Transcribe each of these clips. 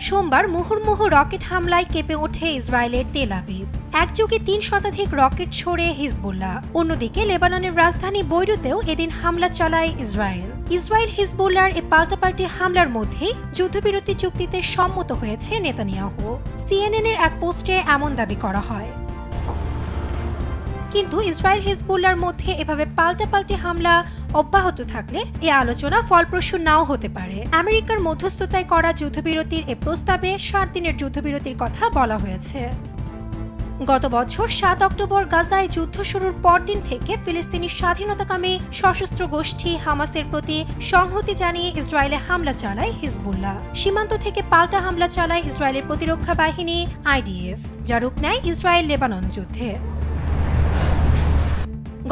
সোমবার মুহুর্মুহু রকেট হামলায় কেঁপে ওঠে ইসরায়েলের তেল আবিব। একযোগে ৩ শতাধিক রকেট ছোড়ে হিজবুল্লাহ। অন্যদিকে লেবাননের রাজধানী বৈরুতেও এদিন হামলা চালায় ইসরায়েল হিজবুল্লাহর এ পাল্টাপাল্টি হামলার মধ্যেই যুদ্ধবিরতি চুক্তিতে সম্মত হয়েছে নেতানিয়াহু। সিএনএনের এক পোস্টে এমন দাবি করা হয়। কিন্তু ইসরায়েল হিজবুল্লাহর মধ্যে এভাবে পাল্টাপাল্টি হামলা অব্যাহত থাকলে এ আলোচনা ফলপ্রসূ নাও হতে পারে। আমেরিকার মধ্যস্থতায় করা যুদ্ধবিরতির এ প্রস্তাবে ৭ দিনের যুদ্ধবিরতির কথা বলা হয়েছে। গত বছর ৭ অক্টোবর গাজায় যুদ্ধ শুরুর পরদিন থেকে ফিলিস্তিনি স্বাধীনতাকামী সশস্ত্র গোষ্ঠী হামাসের প্রতি সংহতি জানিয়ে ইসরায়েলে হামলা চালায় হিজবুল্লাহ। সীমান্ত থেকে পাল্টা হামলা চালায় ইসরায়েলের প্রতিরক্ষা বাহিনী আইডিএফ, যা রূপ নেয় ইসরায়েল লেবানন যুদ্ধে।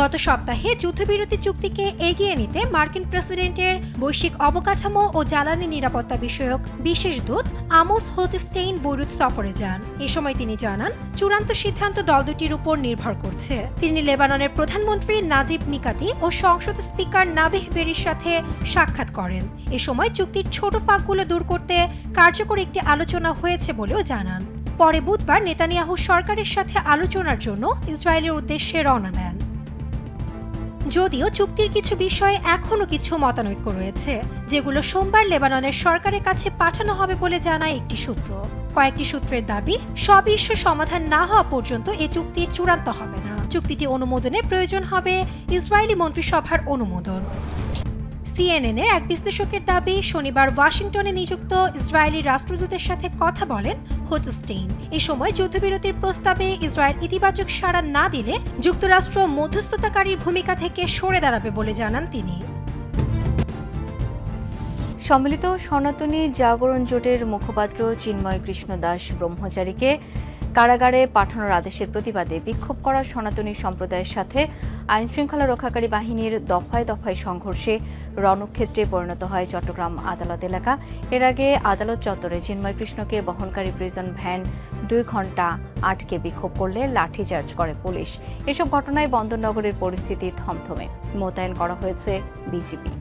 গত সপ্তাহে যুদ্ধবিরতি চুক্তিকে এগিয়ে নিতে মার্কিন প্রেসিডেন্টের বৈশ্বিক অবকাঠামো ও জ্বালানি নিরাপত্তা বিষয়ক বিশেষ দূত আমোস হোচস্টেইন বৈরুত সফরে যান। এ সময় তিনি জানান, চূড়ান্ত সিদ্ধান্ত দল দুটির উপর নির্ভর করছে। তিনি লেবাননের প্রধানমন্ত্রী নাজিব মিকাতি ও সংসদ স্পিকার নাবিহ বেরির সাথে সাক্ষাৎ করেন। এ সময় চুক্তির ছোট ফাঁকগুলো দূর করতে কার্যকর একটি আলোচনা হয়েছে বলেও জানান। পরে বুধবার নেতানিয়াহু সরকারের সাথে আলোচনার জন্য ইসরায়েলের উদ্দেশ্যে রওনা দেন। যদিও চুক্তির কিছু বিষয়ে এখনও কিছু মতানৈক্য রয়েছে, যেগুলো সোমবার লেবাননের সরকারের কাছে পাঠানো হবে বলে জানায় একটি সূত্র। কয়েকটি সূত্রের দাবি, সব ইস্যু সমাধান না হওয়া পর্যন্ত এ চুক্তি চূড়ান্ত হবে না। চুক্তিটি অনুমোদনে প্রয়োজন হবে ইসরায়েলি মন্ত্রিসভার অনুমোদন। সিএনএনের এক বিশ্লেষকের দাবি, শনিবার ওয়াশিংটনে নিযুক্ত ইসরায়েলি রাষ্ট্রদূতের সাথে কথা বলেন হোচস্টেইন। এ সময় যুদ্ধবিরতির প্রস্তাবে ইসরায়েল ইতিবাচক সাড়া না দিলে যুক্তরাষ্ট্র মধ্যস্থতাকারীর ভূমিকা থেকে সরে দাঁড়াবে বলে জানান তিনি। সম্মিলিত সনাতনী জাগরণ জোটের মুখপাত্র চিন্ময় কৃষ্ণ দাস ব্রহ্মচারীকে কারাগারে পাঠানোর আদেশের প্রতিবাদে বিক্ষোভ করা সনাতনী সম্প্রদায়ের সাথে আইনশৃঙ্খলা রক্ষাকারী বাহিনীর দফায় দফায় সংঘর্ষে রণক্ষেত্রে পরিণত হয় চট্টগ্রাম আদালত এলাকা। এর আগে আদালত চত্বরে চিন্ময় কৃষ্ণকে বহনকারী প্রিজন ভ্যান 2 ঘণ্টা আটকে বিক্ষোভ করলে লাঠিচার্জ করে পুলিশ। এসব ঘটনায় বন্দরনগরের পরিস্থিতি থমথমে। মোতায়েন করা হয়েছে বিজিবি।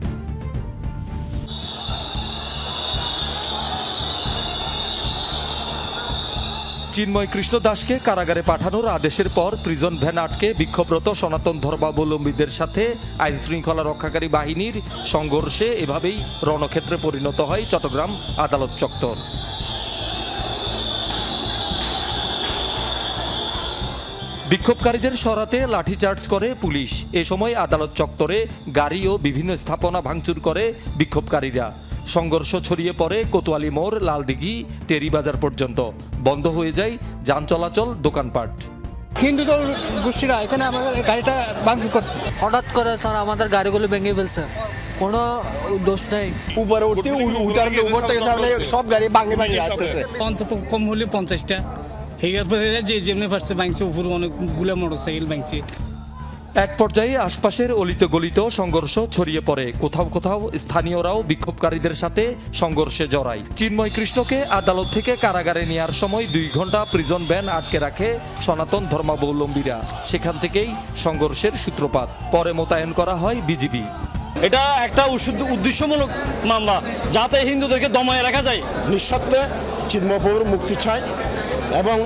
চিন্ময় কৃষ্ণ দাসকে কারাগারে পাঠানোর আদেশের পর প্রিজন ভ্যান আটকে বিক্ষোভরত সনাতন ধর্মাবলম্বীদের সাথে আইন শৃঙ্খলা রক্ষাকারী বাহিনীর সংঘর্ষে এভাবেই রণক্ষেত্রে পরিণত হয় চট্টগ্রাম আদালত চত্বর। বিক্ষোভকারীদের সরাতে লাঠিচার্জ করে পুলিশ। এ সময় আদালত চত্বরে গাড়ি ও বিভিন্ন স্থাপনা ভাঙচুর করে বিক্ষোভকারীরা। সংঘর্ষ ছড়িয়ে পড়ে কোতোয়ালি মোড়, লালদিঘি, টেরিবাজার পর্যন্ত। বন্ধ হয়ে যায় যান চলাচল, দোকানপাট। হিন্দু গোষ্ঠীরা এখানে আমাদের গাড়িটা ভাঙচুর করছে। হঠাৎ করে স্যার আমাদের গাড়িগুলো ভেঙে ফেলছে, কোনো দোষ নেই। উপরে উঠছে, উঠার উপর থেকে সব গাড়ি ভাঙে ভাঙে আসতেছে। অন্তত কম হলে 50টা হেগার পরে যে যেমনি পারছে ভাঙছে, উপরে অনেকগুলো মোটরসাইকেল ভাঙছে। এক পর্যায়ে আশপাশের অলিতে গলিত সংঘর্ষ ছড়িয়ে পড়ে। কোথাও কোথাও স্থানীয়রাও বিক্ষোভকারীদের সাথে সংঘর্ষে জড়ায়। চিন্ময় কৃষ্ণকে আদালত থেকে কারাগারে নেওয়ার সময় 2 ঘণ্টা প্রিজন ভ্যান আটকে রাখে সনাতন ধর্মাবলম্বীরা। সেখান থেকেই সংঘর্ষের সূত্রপাত। পরে মোতায়েন করা হয় বিজিবি। এটা একটা উদ্দেশ্যমূলক মামলা, যাতে হিন্দুদেরকে দমায় রাখা যায়। নিঃশর্তে চিন্ময়বাবুর মুক্তি চাই এবং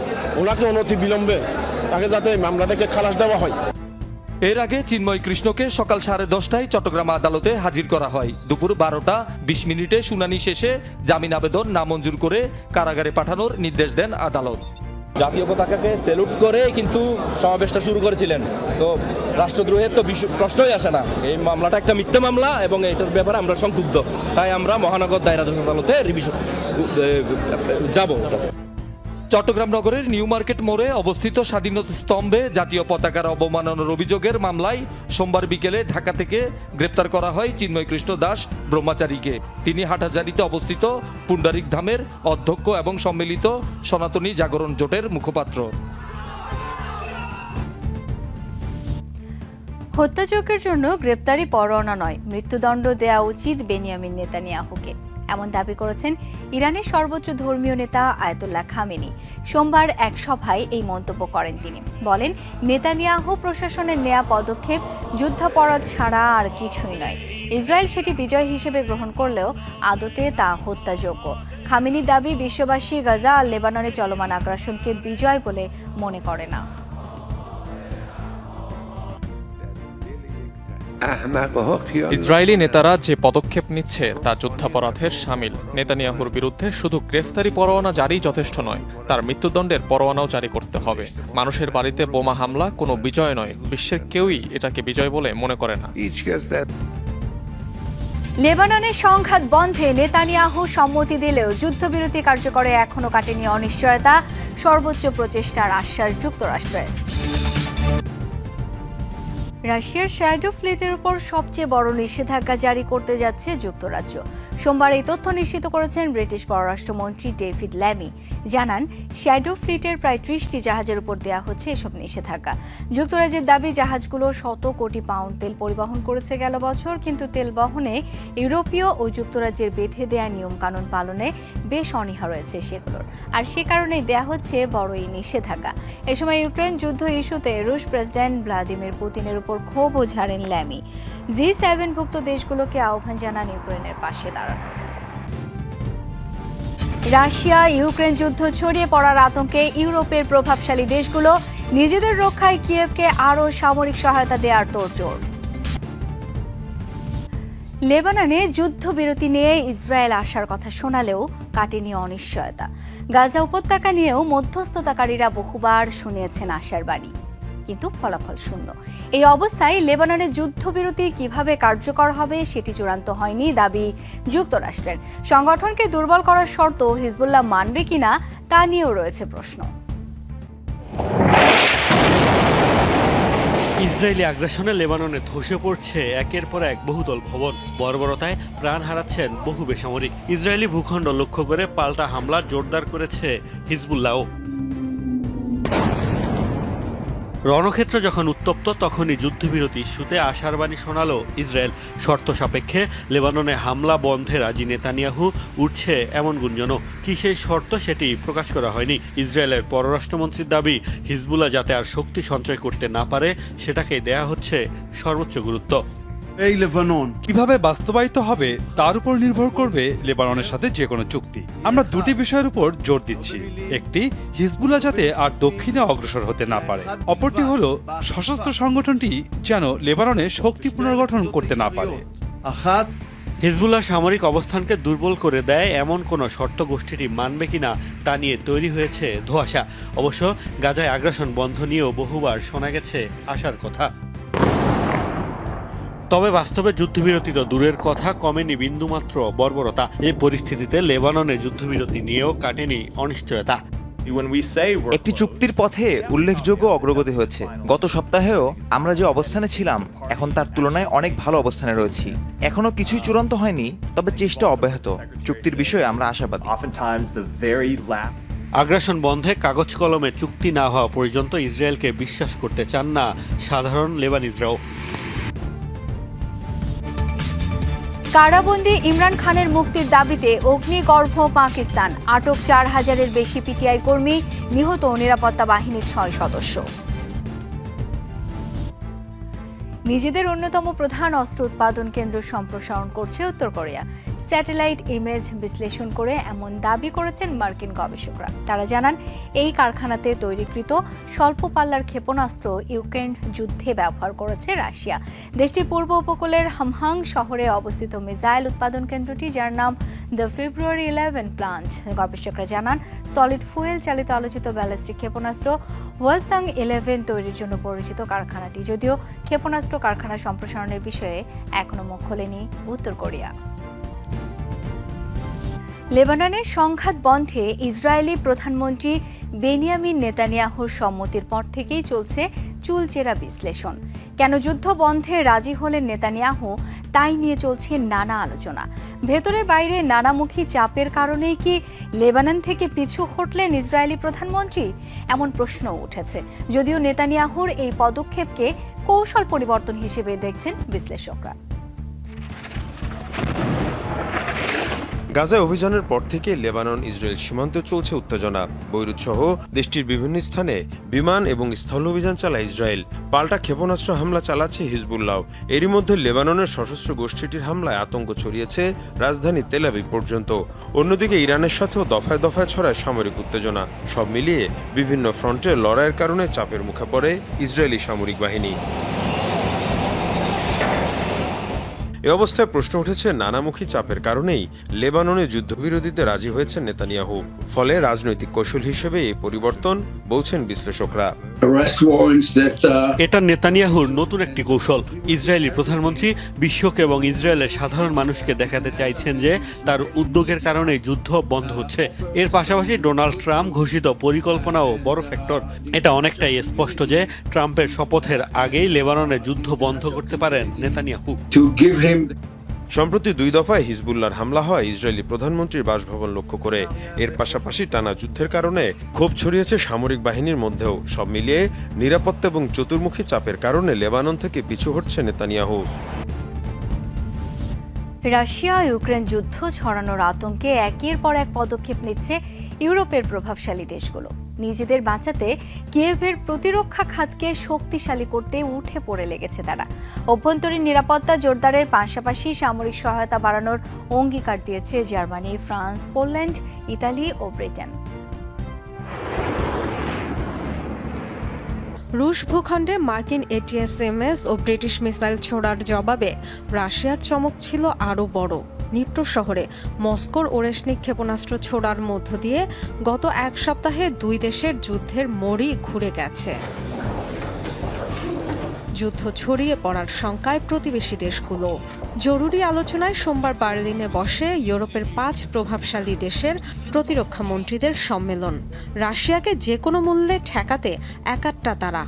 ওনাকে অনতি বিলম্বে তাকে যাতে মামলা থেকে খালাস দেওয়া হয়। এর আগে চিন্ময় কৃষ্ণকে সকাল 10:30টায় চট্টগ্রাম আদালতে হাজির করা হয়। দুপুর 12:20 শুনানি শেষে জামিন আবেদন নামঞ্জুর করে কারাগারে পাঠানোর নির্দেশ দেন আদালত। জাতীয় পতাকাকে স্যালুট করে কিন্তু সমাবেশটা শুরু করেছিলেন, তো রাষ্ট্রদ্রোহের তো প্রশ্নই আসে না। এই মামলাটা একটা মিথ্যা মামলা এবং এটার ব্যাপারে আমরা সংক্ষুব্ধ, তাই আমরা মহানগর দায়রা জজ আদালতে যাব। চট্টগ্রাম নগরের নিউ মার্কেট মোড়ে অবস্থিত স্বাধীনতা স্তম্ভে জাতীয় পতাকার অবমাননার অভিযোগের মামলায় সোমবার বিকেলে ঢাকা থেকে গ্রেপ্তার করা হয় চিন্ময় কৃষ্ণ দাস ব্রহ্মচারীকে। তিনি হাটহাজারীতে অবস্থিত পুণ্ডরিক ধামের অধ্যক্ষ এবং সম্মিলিত সনাতনী জাগরণ জোটের মুখপাত্র। হত্যাযজ্ঞের জন্য গ্রেপ্তারি পরোয়ানা নয়, মৃত্যুদণ্ড দেয়া উচিত বেনিয়ামিন নেতানিয়াহুকে। এমন দাবি করেছেন ইরানের সর্বোচ্চ ধর্মীয় নেতা আয়াতুল্লাহ খামেনি। সোমবার এক সভায় এই মন্তব্য করেন তিনি। বলেন, নেতানিয়াহু প্রশাসনের নেয়া পদক্ষেপ যুদ্ধাপরাধ ছাড়া আর কিছুই নয়। ইসরায়েল সেটি বিজয় হিসেবে গ্রহণ করলেও আদতে তা হত্যাযোগ্য। খামেনির দাবি, বিশ্ববাসী গাজা আর লেবাননে চলমান আগ্রাসনকে বিজয় বলে মনে করে না। ইসরায়েলি নেতারা যে পদক্ষেপ নিচ্ছে তা যুদ্ধাপরাধের শামিল। নেতানিয়াহুর বিরুদ্ধে শুধু গ্রেফতারি পরোয়ানা জারি যথেষ্ট নয়, তার মৃত্যুদণ্ডের পরোয়ানাও জারি করতে হবে। মানুষের বাড়িতে বোমা হামলা কোনো বিজয় নয়, বিশ্বের কেউই এটাকে বিজয় বলে মনে করে না। লেবাননের সংঘাত বন্ধে নেতানিয়াহু সম্মতি দিলেও যুদ্ধবিরতি কার্যকরে এখনো কাটেনি অনিশ্চয়তা। সর্বোচ্চ প্রচেষ্টার আশ্বাস যুক্তরাষ্ট্রের। রাশিয়ার শ্যাডো ফ্লিটের উপর সবচেয়ে বড় নিষেধাজ্ঞা জারি করতে যাচ্ছে যুক্তরাজ্য। সোমবার এই তথ্য নিশ্চিত করেছেন ব্রিটিশ পররাষ্ট্রমন্ত্রী ডেভিড ল্যামি। জানান, শ্যাডো ফ্লিটের প্রায় 30টি জাহাজের উপর দেয়া হচ্ছে এসব নিষেধাজ্ঞা। যুক্তরাজ্যের দাবি, জাহাজগুলো শত কোটি পাউন্ড তেল পরিবহন করেছে গেল বছর, কিন্তু তেল বহনে ইউরোপীয় ও যুক্তরাজ্যের বেঁধে দেয়া নিয়মকানুন পালনে বেশ অনীহা রয়েছে সেগুলোর, আর সে কারণেই দেয়া হচ্ছে বড় এই নিষেধাজ্ঞা। এ সময় ইউক্রেন যুদ্ধ ইস্যুতে রুশ প্রেসিডেন্ট ভ্লাদিমির পুতিনের উপর ক্ষোভও ঝাড়েন ল্যামি। G7 ভুক্ত দেশগুলোকে আহ্বান জানান ইউক্রেনের পাশে দাঁড়ানো। রাশিয়া ইউক্রেন যুদ্ধ ছড়িয়ে পড়ার আতঙ্কে ইউরোপের প্রভাবশালী দেশগুলো নিজেদের রক্ষায় কিয়েভকে আরও সামরিক সহায়তা দেওয়ার তোড়জোড়। লেবাননে যুদ্ধবিরতি নিয়ে ইসরায়েল আসার কথা শোনালেও কাটেনি অনিশ্চয়তা। গাজা উপত্যকা নিয়েও মধ্যস্থতাকারীরা বহুবার শুনিয়েছেন আশার বাণী, কিন্তু ফলাফল শূন্য। এই অবস্থায় লেবাননে যুদ্ধবিরতি কিভাবে কার্যকর হবে সেটি চূড়ান্ত হয়নি দাবি যুক্তরাষ্ট্রের। সংগঠনকে দুর্বল করার শর্ত হিজবুল্লাহ মানবে কিনা তা নিয়েও রয়েছে প্রশ্ন। ইসরায়েলি আগ্রাসনে লেবাননে ধসে পড়ছে একের পর এক বহুতল ভবন। বর্বরতায় প্রাণ হারাচ্ছেন বহু বেসামরিক। ইসরায়েলি ভূখণ্ড লক্ষ্য করে পাল্টা হামলা জোরদার করেছে হিজবুল্লাহও। রণক্ষেত্র যখন উত্তপ্ত, তখনই যুদ্ধবিরতি ইস্যুতে আশার বাণী শোনালো ইসরায়েল। শর্ত সাপেক্ষে লেবাননে হামলা বন্ধে রাজি নেতানিয়াহু। উঠছে এমন গুঞ্জনও। কি সেই শর্ত সেটি প্রকাশ করা হয়নি। ইসরায়েলের পররাষ্ট্রমন্ত্রীর দাবি, হিজবুল্লাহ যাতে আর শক্তি সঞ্চয় করতে না পারে সেটাকে দেয়া হচ্ছে সর্বোচ্চ গুরুত্ব। এই লেবানন কিভাবে বাস্তবায়িত হবে তার উপর নির্ভর করবে লেবাননের সাথে যে কোনো চুক্তি। আমরা দুটি বিষয়ের উপর জোর দিচ্ছি। একটি, হিজবুল্লাহ যাতে আর দক্ষিণে অগ্রসর হতে না পারে। অপরটি হলো সশস্ত্র সংগঠনটি যেন লেবাননে শক্তি পুনর্গঠন করতে না পারে। হিজবুল্লাহ সামরিক অবস্থানকে দুর্বল করে দেয় এমন কোন শর্ত গোষ্ঠীটি মানবে কিনা তা নিয়ে তৈরি হয়েছে ধোঁয়াশা। অবশ্য গাজায় আগ্রাসন বন্ধ নিয়েও বহুবার শোনা গেছে আশার কথা। তবে বাস্তবে যুদ্ধবিরতি তো দূরের কথা, কমেনি বিন্দুমাত্র বর্বরতা। এই পরিস্থিতিতে লেবাননে যুদ্ধবিরতি নিয়েও কাটেনি অনিশ্চয়তা। একটি চুক্তির পথে উল্লেখযোগ্য অগ্রগতি হয়েছে। গত সপ্তাহেও আমরা যে অবস্থানে ছিলাম এখন তার তুলনায় অনেক ভালো অবস্থানে রয়েছি। এখনো কিছুই চূড়ান্ত হয়নি, তবে চেষ্টা অব্যাহত। চুক্তির বিষয়ে আমরা আশাবাদী। আগ্রাসন বন্ধে কাগজ কলমে চুক্তি না হওয়া পর্যন্ত ইসরায়েলকে বিশ্বাস করতে চান না সাধারণ লেবানিজরাও। কারাবন্দী ইমরান খানের মুক্তির দাবিতে অগ্নিগর্ভ পাকিস্তান। আটক 4000-এর বেশি পিটিআই কর্মী, নিহত নিরাপত্তা বাহিনীর 6 সদস্য। নিজেদের অন্যতম প্রধান অস্ত্র উৎপাদন কেন্দ্র সম্প্রসারণ করছে উত্তর কোরিয়া। স্যাটেলাইট ইমেজ বিশ্লেষণ করে এমন দাবি করেছেন মার্কিন গবেষকরা। তারা জানান, এই কারখানাতে তৈরিকৃত স্বল্প পাল্লার ক্ষেপণাস্ত্র ইউক্রেন যুদ্ধে ব্যবহার করেছে রাশিয়া। দেশটির পূর্ব উপকূলের হামহাং শহরে অবস্থিত মিসাইল উৎপাদন কেন্দ্রটি, যার নাম দ্য ফেব্রুয়ারি 11 প্লান্ট। গবেষকরা জানান, সলিড ফুয়েল চালিত আলোচিত ব্যালিস্টিক ক্ষেপণাস্ত্র ওয়ালসাং 11 তৈরির জন্য পরিচিত কারখানাটি। যদিও ক্ষেপণাস্ত্র কারখানা সম্প্রসারণের বিষয়ে এখনো মুখ খোলেনি উত্তর কোরিয়া। লেবাননের সংঘাত বন্ধে ইসরায়েলি প্রধানমন্ত্রী বেনিয়ামিন নেতানিয়াহুর সম্মতির পর থেকেই চলছে চুলচেরা বিশ্লেষণ। কেন যুদ্ধ বন্ধে রাজি হলেন নেতানিয়াহু, তাই নিয়ে চলছে নানা আলোচনা। ভেতরে বাইরে নানামুখী চাপের কারণেই কি লেবানন থেকে পিছু হটলেন ইসরায়েলি প্রধানমন্ত্রী? এমন প্রশ্ন উঠেছে। যদিও নেতানিয়াহুর এই পদক্ষেপকে কৌশল পরিবর্তন হিসেবে দেখছেন বিশ্লেষকরা। গাজায় অভিযানের পর থেকে লেবানন ইসরায়েল সীমান্তে চলছে উত্তেজনা। বৈরুত সহ দেশটির বিভিন্ন স্থানে বিমান এবং স্থল অভিযান চালায় ইসরায়েল। পাল্টা ক্ষেপণাস্ত্র হামলা চালাচ্ছে হিজবুল্লাহ। এরই মধ্যে লেবাননের সশস্ত্র গোষ্ঠীটির হামলায় আতঙ্ক ছড়িয়েছে রাজধানী তেল আবিব পর্যন্ত। অন্যদিকে ইরানের সাথেও দফায় দফায় ছড়ায় সামরিক উত্তেজনা। সব মিলিয়ে বিভিন্ন ফ্রন্টে লড়াইয়ের কারণে চাপের মুখে পড়ে ইসরায়েলি সামরিক বাহিনী। এ অবস্থায় প্রশ্ন উঠেছে, নানামুখী চাপের কারণেই লেবাননে যুদ্ধবিরতিতে রাজি হয়েছেন নেতানিয়াহু। ফলে রাজনৈতিক কৌশল হিসেবে এই পরিবর্তন বলছেন বিশ্লেষকরা। এটা নেতানিয়াহুর নতুন একটি কৌশল। ইসরায়েলি প্রধানমন্ত্রী বিশ্বকে এবং ইসরায়েলের সাধারণ মানুষকে দেখাতে চাইছেন যে তার উদ্যোগের কারণে যুদ্ধ বন্ধ হচ্ছে। এর পাশাপাশি ডোনাল্ড ট্রাম্প ঘোষিত পরিকল্পনাও বড় ফ্যাক্টর। এটা অনেকটাই স্পষ্ট যে ট্রাম্পের শপথের আগেই লেবাননে যুদ্ধ বন্ধ করতে পারেন নেতানিয়াহু। সম্প্রতি 2 দফায় হিজবুল্লাহর হামলা হয় ইসরায়েলি প্রধানমন্ত্রীর বাসভবন লক্ষ্য করে। এর পাশাপাশি টানা যুদ্ধের কারণে ক্ষোভ ছড়িয়েছে সামরিক বাহিনীর মধ্যেও। সব মিলিয়ে নিরাপত্তা এবং চতুর্মুখী চাপের কারণে লেবানন থেকে পিছু হটছে নেতানিয়াহু। রাশিয়া ইউক্রেন যুদ্ধ ছড়ানোর আতঙ্কে একের পর এক পদক্ষেপ নিচ্ছে ইউরোপের প্রভাবশালী দেশগুলো। নিজেদের বাঁচাতে কিয়েভের প্রতিরক্ষা খাতকে শক্তিশালী করতে উঠে পড়ে লেগেছে তারা। অভ্যন্তরীণ নিরাপত্তা জোরদারের পাশাপাশি সামরিক সহায়তা বাড়ানোর অঙ্গীকার দিয়েছে জার্মানি, ফ্রান্স, পোল্যান্ড, ইতালি ও ব্রিটেন। রুশ ভূখণ্ডে মার্কিন ATACMS ও ব্রিটিশ মিসাইল ছোড়ার জবাবে রাশিয়ার চমক ছিল আরও বড়। নিপ্টো শহরে মস্কোর ওরেশনিক ক্ষেপণাস্ত্র ছোড়ার মধ্য দিয়ে গত এক সপ্তাহে 2 দেশের যুদ্ধের মোড়ই ঘুরে গেছে। যুদ্ধ ছড়িয়ে পড়ার শঙ্কায় প্রতিবেশী দেশগুলো। জরুরি আলোচনায় সোমবার বার্লিনে বসে ইউরোপের 5 প্রভাবশালী দেশের প্রতিরক্ষা মন্ত্রীদের সম্মেলন। রাশিয়াকে যে কোনো মূল্যে ঠেকাতে একাট্টা তারা।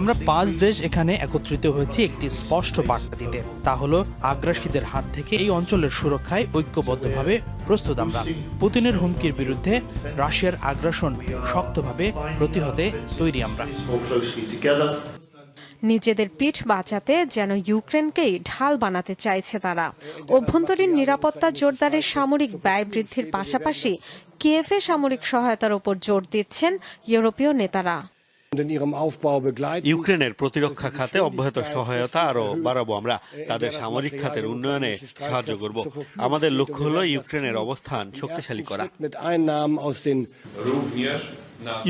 আমরা 5 দেশ এখানে একত্রিত হয়েছি একটি স্পষ্ট বার্তা দিতে, তা হলো আগ্রাসীদের হাত থেকে এই অঞ্চলের সুরক্ষায় ঐক্যবদ্ধভাবে প্রস্তুত আমরা। পুতিনের হুমকির বিরুদ্ধে রাশিয়ার আগ্রাসন শক্তভাবে প্রতিহতে তৈরি আমরা। নিজেদের পিঠ বাঁচাতে যেন ইউক্রেনকেই ঢাল বানাতে চাইছে তারা। অভ্যন্তরীণ নিরাপত্তা জোরদারের সামরিক ব্যয় বৃদ্ধির পাশাপাশি কিয়েভে সামরিক সহায়তার উপর জোর দিচ্ছেন ইউরোপীয় নেতারা। ইউক্রেনের প্রতিরক্ষা খাতে অব্যাহত সহায়তা আরও বাড়াবো আমরা। তাদের সামরিক খাতের উন্নয়নে সাহায্য করব। আমাদের লক্ষ্য হলো ইউক্রেনের অবস্থান শক্তিশালী করা।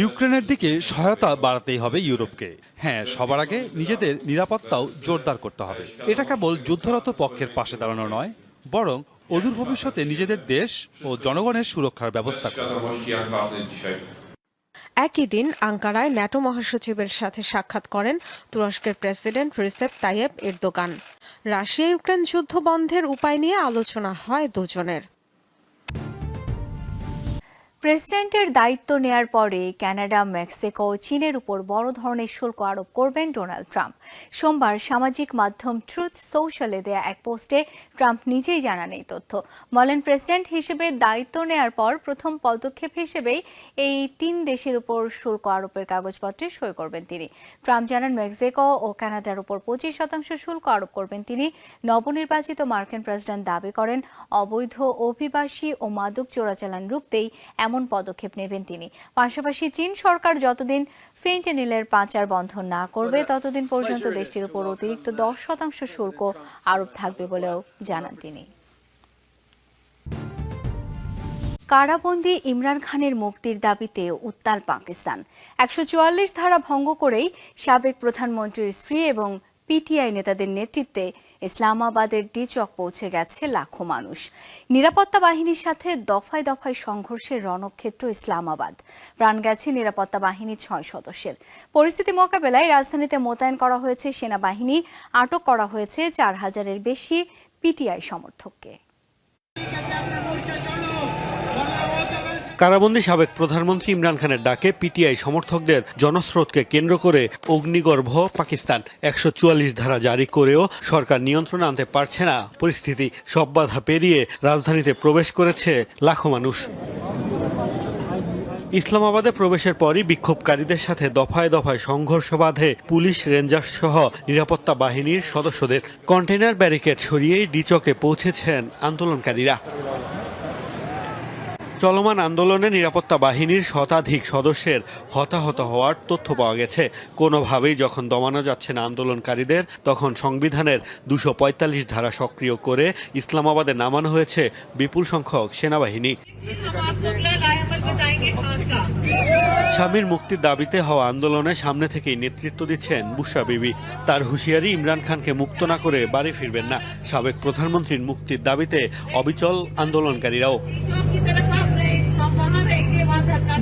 ইউক্রেনের দিকে সহায়তা বাড়াতেই হবে ইউরোপকে। হ্যাঁ, সবার আগে নিজেদের নিরাপত্তাও জোরদার করতে হবে। এটা কেবল যুদ্ধরত পক্ষের পাশে দাঁড়ানো নয়, বরং অদূর ভবিষ্যতে নিজেদের দেশ ও জনগণের সুরক্ষার ব্যবস্থা করা। একই দিন আঙ্কারায় ন্যাটো মহাসচিবের সাথে সাক্ষাৎ করেন তুরস্কের president Recep Tayyip Erdogan. Russia Ukraine যুদ্ধ বন্ধের উপায় নিয়ে আলোচনা হয় দুজনের। প্রেসিডেন্টের দায়িত্ব নেয়ার পরে কানাডা, মেক্সিকো ও চীনের উপর বড় ধরনের শুল্ক আরোপ করবেন ডোনাল্ড ট্রাম্প। সোমবার সামাজিক মাধ্যম ট্রুথ সোশ্যালে দেয়া এক পোস্টে ট্রাম্প নিজেই জানান এই তথ্য। বলেন, প্রেসিডেন্ট হিসেবে দায়িত্ব নেয়ার পর প্রথম পদক্ষেপ হিসেবেই এই 3 দেশের উপর শুল্ক আরোপের কাগজপত্রে সই করবেন তিনি। ট্রাম্প জানান, মেক্সিকো ও কানাডার উপর 25% শুল্ক আরোপ করবেন তিনি। নবনির্বাচিত মার্কিন প্রেসিডেন্ট দাবি করেন, অবৈধ অভিবাসী ও মাদক চোরাচালান রুখতেই এমন পদক্ষেপ নেবেন তিনি। পাশাপাশি চীন সরকার যতদিন ফেন্টানিলের পাচার বন্ধ না করবে ততদিন পর্যন্ত দেশটির উপর অতিরিক্ত 10% শুল্ক আরোপ থাকবে বলেও জানান তিনি। কারাবন্দী ইমরান খানের মুক্তির দাবিতে উত্তাল পাকিস্তান। 144 ধারা ভঙ্গ করেই সাবেক প্রধানমন্ত্রীর স্ত্রী এবং পিটিআই নেতাদের নেতৃত্বে ইসলামাবাদের ডিচক পৌঁছে গেছে লাখো মানুষ। নিরাপত্তা বাহিনীর সাথে দফায় দফায় সংঘর্ষের রণক্ষেত্র ইসলামাবাদ। প্রাণ গেছে নিরাপত্তা বাহিনী 6 সদস্যের। পরিস্থিতি মোকাবেলায় রাজধানীতে মোতায়েন করা হয়েছে সেনাবাহিনী। আটক করা হয়েছে 4000-এর বেশি পিটিআই সমর্থককে। কারাবন্দী সাবেক প্রধানমন্ত্রী ইমরান খানের ডাকে পিটিআই সমর্থকদের জনস্রোতকে কেন্দ্র করে অগ্নিগর্ভ পাকিস্তান। 144 ধারা জারি করেও সরকার নিয়ন্ত্রণে আনতে পারছে না পরিস্থিতি। সব বাধা পেরিয়ে রাজধানীতে প্রবেশ করেছে লাখো মানুষ। ইসলামাবাদে প্রবেশের পরই বিক্ষোভকারীদের সাথে দফায় দফায় সংঘর্ষ বাধে পুলিশ, রেঞ্জার্স সহ নিরাপত্তা বাহিনীর সদস্যদের। কন্টেইনার ব্যারিকেড সরিয়েই ডিচকে পৌঁছেছেন আন্দোলনকারীরা। চলমান আন্দোলনে নিরাপত্তা বাহিনীর শতাধিক সদস্যের হতাহত হওয়ার তথ্য পাওয়া গেছে। কোনোভাবেই যখন দমানো যাচ্ছে না আন্দোলনকারীদের, তখন সংবিধানের 245 ধারা সক্রিয় করে ইসলামাবাদে নামানো হয়েছে বিপুল সংখ্যক সেনাবাহিনী। স্বামীর মুক্তির দাবিতে হওয়া আন্দোলনে সামনে থেকেই নেতৃত্ব দিচ্ছেন বুশরা বিবি। তার হুঁশিয়ারি, ইমরান খানকে মুক্ত না করে বাড়ি ফিরবেন না। সাবেক প্রধানমন্ত্রীর মুক্তির দাবিতে অবিচল আন্দোলনকারীরাও।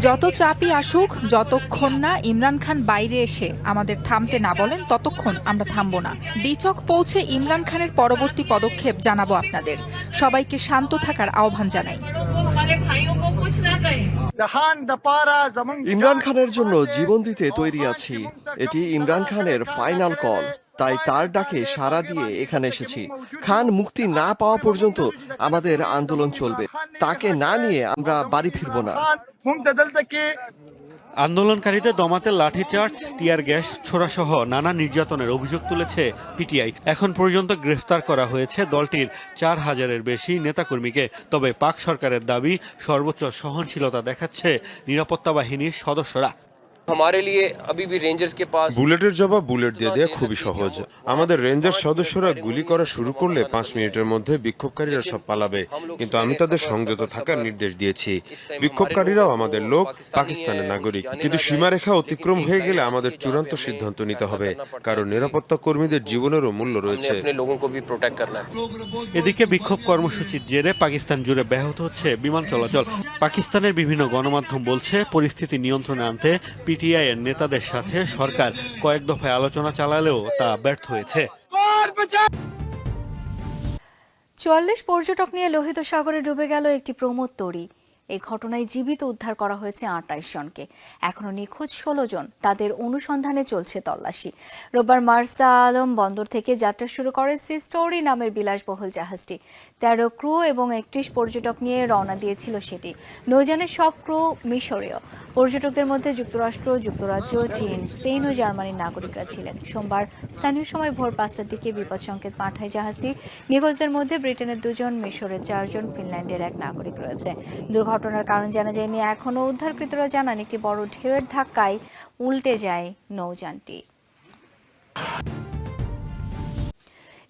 যত চাপই আসুক, যতক্ষণ না ইমরান খান বাইরে এসে আমাদের থামতে না বলেন, ততক্ষণ আমরা থামব না। ডিচক পৌঁছে ইমরান খানের পরবর্তী পদক্ষেপ জানাবো আপনাদের। সবাইকে শান্ত থাকার আহ্বান জানাই। ইমরান খানের জন্য জীবন দিতে তৈরি আছি। এটি ইমরান খানের ফাইনাল কল, তাই তার ডাকে সাড়া দিয়ে এখানে এসেছি। খান মুক্তি না পাওয়া পর্যন্ত আমাদের আন্দোলন চলবে। তাকে না নিয়ে আমরা বাড়ি ফিরব না। আন্দোলনকারীদের দমাতে লাঠিচার্জ, টিয়ার গ্যাস ছোড়াসহ নানা নির্যাতনের অভিযোগ তুলেছে পিটিআই। এখন পর্যন্ত গ্রেফতার করা হয়েছে দলটির 4000-এর বেশি নেতাকর্মীকে। তবে পাক সরকারের দাবি, সর্বোচ্চ সহনশীলতা দেখাচ্ছে নিরাপত্তা বাহিনীর সদস্যরা। বুলেটের জবাব বুলেট দিয়ে দেওয়া খুবই সহজ। আমাদের রেঞ্জার সদস্যরা গুলি করা শুরু করলে 5 মিনিটের মধ্যে বিক্ষোভকারীরা সব পালাবে, কিন্তু আমি তাদের সংযত থাকার নির্দেশ দিয়েছি। বিক্ষোভকারীরাও আমাদের লোক, পাকিস্তানের নাগরিক, কিন্তু সীমারেখা অতিক্রম হয়ে গেলে আমাদের চূড়ান্ত সিদ্ধান্ত নিতে হবে, কারণ নিরাপত্তা কর্মীদের জীবনেরও মূল্য রয়েছে। এদিকে বিক্ষোভ কর্মসূচির জেরে পাকিস্তান জুড়ে ব্যাহত হচ্ছে বিমান চলাচল। পাকিস্তানের বিভিন্ন গণমাধ্যম বলছে, পরিস্থিতি নিয়ন্ত্রণে আনতে পিটিআই এর নেতাদের সাথে সরকার কয়েক দফায় আলোচনা চালালেও তা ব্যর্থ হয়েছে। 44 পর্যটক নিয়ে লোহিত সাগরে ডুবে গেল একটি প্রমোদ তরী। এই ঘটনায় জীবিত উদ্ধার করা হয়েছে 28 জনকে। এখনো নিখোঁজ 16 জন। তাদের অনুসন্ধানে চলছে তল্লাশি। রোববার মার্সা আলম বন্দর থেকে যাত্রা শুরু করে সি স্টোরি নামের বিলাসবহুল জাহাজটি। 13 ক্রু এবং 31 পর্যটক নিয়ে রওনা দিয়েছিল সেটি। নৌযানের সব ক্রু মিশরীয়। পর্যটকদের মধ্যে যুক্তরাষ্ট্র, যুক্তরাজ্য, চীন, স্পেন ও জার্মানির নাগরিকরা ছিলেন। সোমবার স্থানীয় সময় ভোর 5টার দিকে বিপদ সংকেত পাঠায় জাহাজটি। নিখোঁজদের মধ্যে ব্রিটেনের 2 জন, মিশরের 4 জন, ফিনল্যান্ডের 1 নাগরিক রয়েছে। দুর্ঘটনার কারণ জানা যায়নি। এখনও উদ্ধারকৃতরা জানান, একটি বড় ঢেউয়ের ধাক্কায় উল্টে যায় নৌযানটি।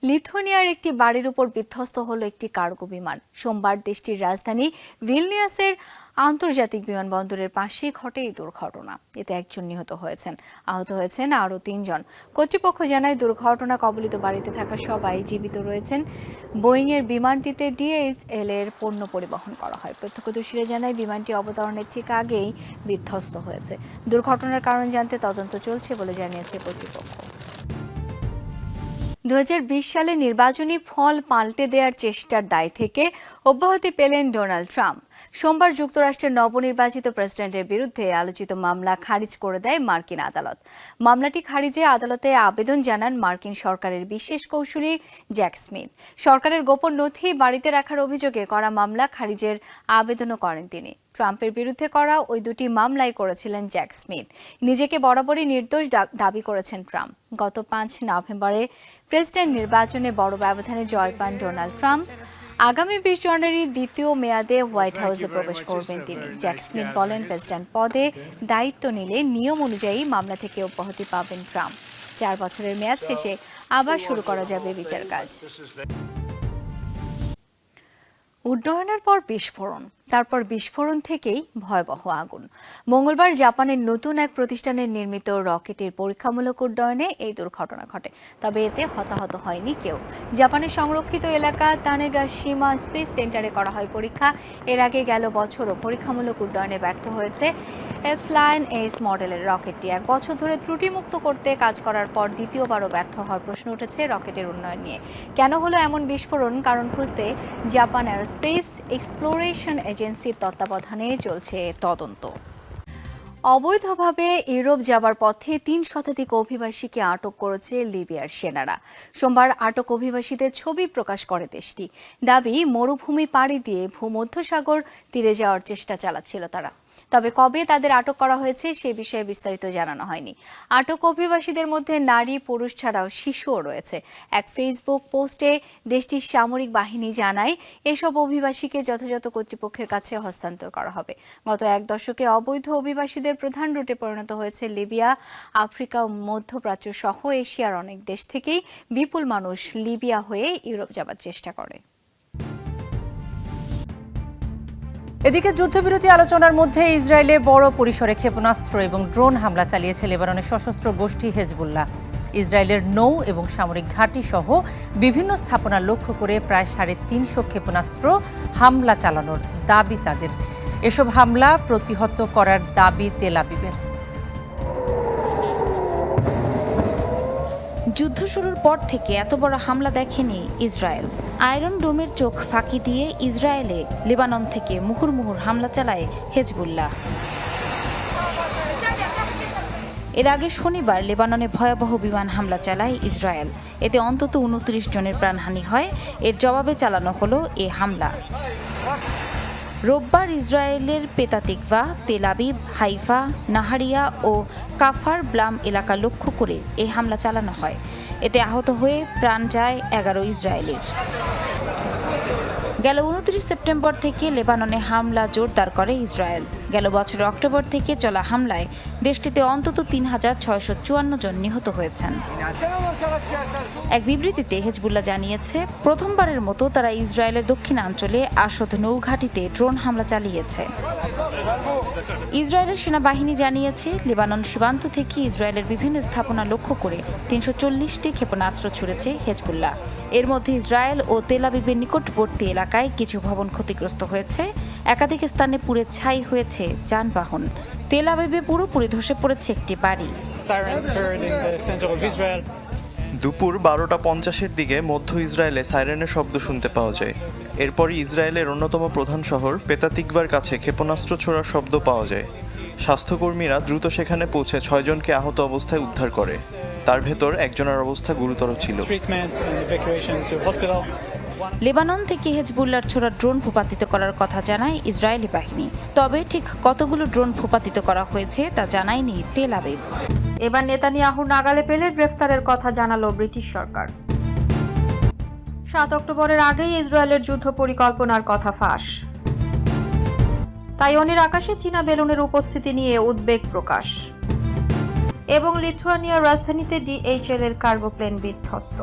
লিথুয়ানিয়ার একটি বাড়ির উপর বিধ্বস্ত হলো একটি কার্গো বিমান। সোমবার দেশটির রাজধানী ভিলনিয়াসের আন্তর্জাতিক বিমানবন্দরের পাশে ঘটে এই দুর্ঘটনা। এতে 1 জন নিহত হয়েছেন। আহত হয়েছেন আরও 3 জন। কর্তৃপক্ষ জানায়, দুর্ঘটনা কবলিত বাড়িতে থাকা সবাই জীবিত রয়েছেন। বোয়িং এর বিমানটিতে DHL এর পণ্য পরিবহন করা হয়। প্রত্যক্ষদর্শীরা জানায়, বিমানটি অবতরণের ঠিক আগেই বিধ্বস্ত হয়েছে। দুর্ঘটনার কারণ জানতে তদন্ত চলছে বলে জানিয়েছে কর্তৃপক্ষ। 2020 সালে নির্বাচনী ফল পাল্টে দেওয়ার চেষ্টার দায় থেকে অব্যাহতি পেলেন ডোনাল্ড ট্রাম্প। সোমবার যুক্তরাষ্ট্রের নবনির্বাচিত প্রেসিডেন্টের বিরুদ্ধে আলোচিত মামলা খারিজ করে দেয় মার্কিন আদালত। মামলাটি খারিজে আদালতে আবেদন জানান মার্কিন সরকারের বিশেষ কৌঁসুলি জ্যাক স্মিথ। সরকারের গোপন নথি বাড়িতে রাখার অভিযোগে করা মামলা খারিজের আবেদনও করেন তিনি। ট্রাম্পের বিরুদ্ধে করা ওই 2টি মামলাই করেছিলেন জ্যাক স্মিথ। নিজেকে বরাবরই নির্দোষ দাবি করেছেন ট্রাম্প। গত 5 নভেম্বরে প্রেসিডেন্ট নির্বাচনে বড় ব্যবধানে জয় পান ডোনাল্ড ট্রাম্প। আগামী 20 জানুয়ারি দ্বিতীয় মেয়াদে হোয়াইট হাউসে প্রবেশ করবেন তিনি। জ্যাক স্মিথ বলেন, প্রেসিডেন্ট পদে দায়িত্ব নিলে নিয়ম অনুযায়ী মামলা থেকে অব্যাহতি পাবেন ট্রাম্প। 4 বছরের মেয়াদ শেষে আবার শুরু করা যাবে বিচার কাজ। উড্ডয়নের পর বিস্ফোরণ, তারপর বিস্ফোরণ থেকেই ভয়াবহ আগুন। মঙ্গলবার জাপানের নতুন এক প্রতিষ্ঠানের নির্মিত রকেটের পরীক্ষামূলক উড্ডয়নে এই দুর্ঘটনা ঘটে। তবে এতে হতাহত হয়নি কেউ। জাপানের সংরক্ষিত এলাকা তানেগাশিমা স্পেস সেন্টারে করা হয় পরীক্ষা। এর আগে গেল বছরও পরীক্ষামূলক উড্ডয়নে ব্যর্থ হয়েছে এপসলাইন এস মডেলের রকেটটি। 1 বছর ধরে ত্রুটিমুক্ত করতে কাজ করার পর দ্বিতীয়বারও ব্যর্থ হওয়ার প্রশ্ন উঠেছে রকেটের উন্নয়ন নিয়ে। কেন হলো এমন বিস্ফোরণ, কারণ খুঁজতে জাপান এরোস্পেস এক্সপ্লোরেশন এজেন্সির তত্ত্বাবধানে চলছে তদন্ত। অবৈধভাবে ইউরোপ যাবার পথে 3 শতাধিক অভিবাসীকে আটক করেছে লিবিয়ার সেনারা। সোমবার আটক অভিবাসীদের ছবি প্রকাশ করে দেশটি। দাবি, মরুভূমি পাড়ি দিয়ে ভূমধ্যসাগর তীরে যাওয়ার চেষ্টা চালাচ্ছিল তারা। তবে কবে তাদের আটক করা হয়েছে সে বিষয়ে বিস্তারিত জানানো হয়নি। আটক অভিবাসীদের মধ্যে নারী, পুরুষ ছাড়াও শিশুও রয়েছে। এক ফেসবুক পোস্টে দেশটির সামরিক বাহিনী জানায় এসব অভিবাসীকে যথাযথ কর্তৃপক্ষের কাছে হস্তান্তর করা হবে। গত এক দশকে অবৈধ অভিবাসীদের প্রধান রুটে পরিণত হয়েছে লিবিয়া। আফ্রিকা ও মধ্যপ্রাচ্য সহ এশিয়ার অনেক দেশ থেকেই বিপুল মানুষ লিবিয়া হয়ে ইউরোপ যাবার চেষ্টা করে। এদিকে যুদ্ধবিরতি আলোচনার মধ্যে ইসরায়েলে বড় পরিসরে ক্ষেপণাস্ত্র এবং ড্রোন হামলা চালিয়েছে লেবাননের সশস্ত্র গোষ্ঠী হেজবুল্লাহ। ইসরায়েলের নৌ এবং সামরিক ঘাঁটি সহ বিভিন্ন স্থাপনা লক্ষ্য করে প্রায় 350 ক্ষেপণাস্ত্র হামলা চালানোর দাবি তাদের। এসব হামলা প্রতিহত করার দাবি তেল আবিবের। যুদ্ধ শুরুর পর থেকে এত বড় হামলা দেখেনি ইসরায়েল। আয়রন ডোমের চোখ ফাঁকি দিয়ে ইসরায়েলে লেবানন থেকে মুহুর্মুহুর হামলা চালায় হেজবুল্লাহ। এর আগে শনিবার লেবাননে ভয়াবহ বিমান হামলা চালায় ইসরায়েল। এতে অন্তত 29 জনের প্রাণহানি হয়। এর জবাবে চালানো হলো এ হামলা। রোববার ইসরায়েলের পেতাতিকভা, তেল আবিব, হাইফা, নাহারিয়া ও কাফার ব্লাম এলাকা লক্ষ্য করে এই হামলা চালানো হয়। এতে আহত হয়ে প্রাণ যায় 11 ইসরায়েলির। গেল 29 সেপ্টেম্বর থেকে লেবাননে হামলা জোরদার করে ইসরায়েল। গেল বছরের অক্টোবর থেকে চলা হামলায় দেশটিতে অন্তত 3654 জন নিহত হয়েছেন। এক বিবৃতিতে হেজবুল্লাহ জানিয়েছে, প্রথমবারের মতো তারা ইসরায়েলের দক্ষিণাঞ্চলে আশদ নৌঘাঁটিতে ড্রোন হামলা চালিয়েছে। ইসরায়েলের সেনাবাহিনী জানিয়েছে, লেবানন সীমান্ত থেকে ইসরায়েলের বিভিন্ন স্থাপনা লক্ষ্য করে 340টি ক্ষেপণাস্ত্র ছুড়েছে হেজবুল্লাহ। এর মধ্যে ইসরায়েল ও তেল আবিবের নিকটবর্তী এলাকায় কিছু ভবন ক্ষতিগ্রস্ত হয়েছে। একাধিক স্থানে পুড়ে ছাই হয়েছে যানবাহন। তেল আবিবে পুরোপুরি ধসে পড়েছে একটি বাড়ি। দুপুর 12:50 দিকে মধ্য ইসরায়েলে সাইরেনের শব্দ শুনতে পাওয়া যায়। এরপরই ইসরায়েলের অন্যতম প্রধান শহর পেতাতিকবার কাছে ক্ষেপণাস্ত্র ছোড়ার শব্দ পাওয়া যায়। স্বাস্থ্যকর্মীরা দ্রুত সেখানে পৌঁছে 6 জনকে আহত অবস্থায় উদ্ধার করে। তার ভেতর একজনের অবস্থা গুরুতর ছিল। লেবানন থেকে হেজবুল্লাহর ছোড়া ড্রোন ভূপাতিত করার কথা জানায় ইসরায়েলি বাহিনী। তবে ঠিক কতগুলো ড্রোন ভূপাতিত করা হয়েছে তা জানায়নি তেল আবিব। এবার নেতানিয়াহুর নাগালে পেলে গ্রেফতারের কথা জানালো ব্রিটিশ সরকার। 7 অক্টোবরের আগেই ইসরায়েলের যুদ্ধ পরিকল্পনার কথা ফাঁস। তাইওয়ানের আকাশে চীনা বেলুনের উপস্থিতি নিয়ে উদ্বেগ প্রকাশ। এবং লিথুয়ানিয়ার রাজধানীতে DHL এর কার্গো প্লেন বিধ্বস্ত।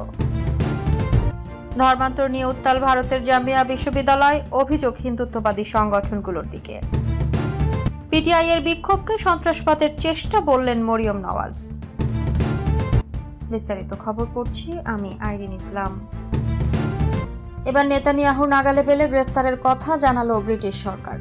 ধর্মান্তর নিয়ে উত্তাল ভারতের জামিয়া বিশ্ববিদ্যালয়, অভিযোগ হিন্দুত্ববাদী সংগঠনগুলোর দিকে। পিটিআই এর বিক্ষোভকে সন্ত্রাসবাদের চেষ্টা বললেন মরিয়ম নওয়াজ। বিস্তারিত খবর পড়ছি আমি আইরিন ইসলাম। এবার নেতানিয়াহুর নাগালে পেলে গ্রেফতারের কথা জানালো ব্রিটিশ সরকার।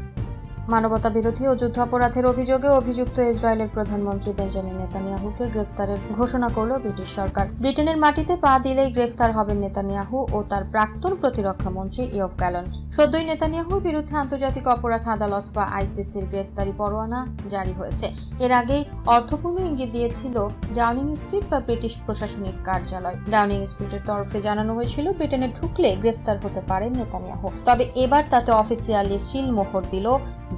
মানবতা বিরোধী ও যুদ্ধাপরাধের অভিযোগে অভিযুক্ত ইসরায়েলের প্রধানমন্ত্রী বেঞ্জামিন নেতানিয়াহুকে গ্রেফতারের ঘোষণা করল ব্রিটিশ সরকার। ব্রিটেনের মাটিতে পা দিলেই গ্রেফতার হবেন নেতানিয়াহু ও তার প্রাক্তন প্রতিরক্ষা মন্ত্রী ইয়োভ গ্যালান্ট। সদ্যই নেতানিয়াহুর বিরুদ্ধে আন্তর্জাতিক অপরাধ আদালত বা ICCর গ্রেফতারি পরোয়ানা জারি হয়েছে। এর আগেই অর্থপূর্ণ ইঙ্গিত দিয়েছিল ডাউনিং স্ট্রিট বা ব্রিটিশ প্রশাসনিক কার্যালয়। ডাউনিং স্ট্রিটের তরফে জানানো হয়েছিল ব্রিটেনে ঢুকলে গ্রেফতার হতে পারেন নেতানিয়াহু। তবে এবার তাতে অফিসিয়ালি সিল মোহর দিল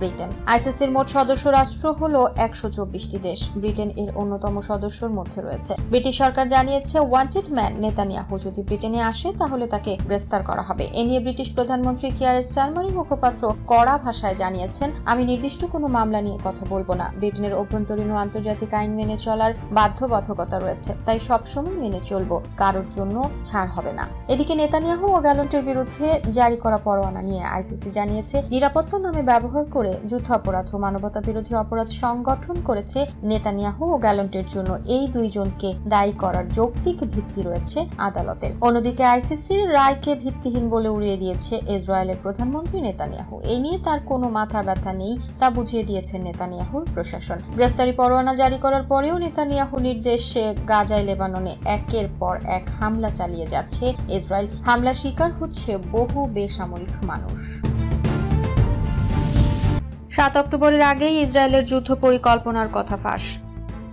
ব্রিটেন। ICCর মোট সদস্য রাষ্ট্র হলো 124টি দেশ। ব্রিটেন এর অন্যতম সদস্যর মধ্যে রয়েছে। ব্রিটিশ সরকার জানিয়েছে, ওয়ান্টেড ম্যান নেতানিয়াহু যদি ব্রিটেনে আসে তাহলে তাকে গ্রেফতার করা হবে। এ নিয়ে ব্রিটিশ প্রধানমন্ত্রী কিয়ার স্টারমারের মুখপাত্র কড়া ভাষায় জানিয়েছেন, আমি নির্দিষ্ট কোনো মামলা নিয়ে কথা বলবো না। ব্রিটেনের অভ্যন্তরীণ ও আন্তর্জাতিক আইন মেনে চলার বাধ্যবাধকতা রয়েছে, তাই সবসময় মেনে চলবো, কারোর জন্য ছাড় হবে না। এদিকে নেতানিয়াহু ও গ্যালান্টের বিরুদ্ধে জারি করা পরোয়ানা নিয়ে ICC জানিয়েছে, নিরাপত্তার নামে ব্যবহার করে যুদ্ধ অপরাধ ও মানবতা বিরোধী অপরাধ সংগঠন করেছে। নেতানিয়াহু ও গ্যালান্টের জন্য এই দুইজনকে দায়ী করার যৌক্তিক ভিত্তি রয়েছে আদালতের। অন্যদিকে ICCর রায়কে ভিত্তিহীন বলে উড়িয়ে দিয়েছে ইসরায়েলের প্রধানমন্ত্রী নেতানিয়াহু। এই নিয়ে তার কোনো মাথা ব্যথা নেই তা বুঝিয়ে দিয়েছেন নেতানিয়াহুর প্রশাসন। গ্রেফতারি পরোয়ানা জারি করার পরেও নেতানিয়াহু নির্দেশে গাজায় লেবাননে একের পর এক হামলা চালিয়ে যাচ্ছে ইসরায়েল। হামলা শিকার হচ্ছে বহু বেসামরিক মানুষ। 7 অক্টোবরের আগেই ইসরায়েলের যুদ্ধ পরিকল্পনার কথা ফাঁস।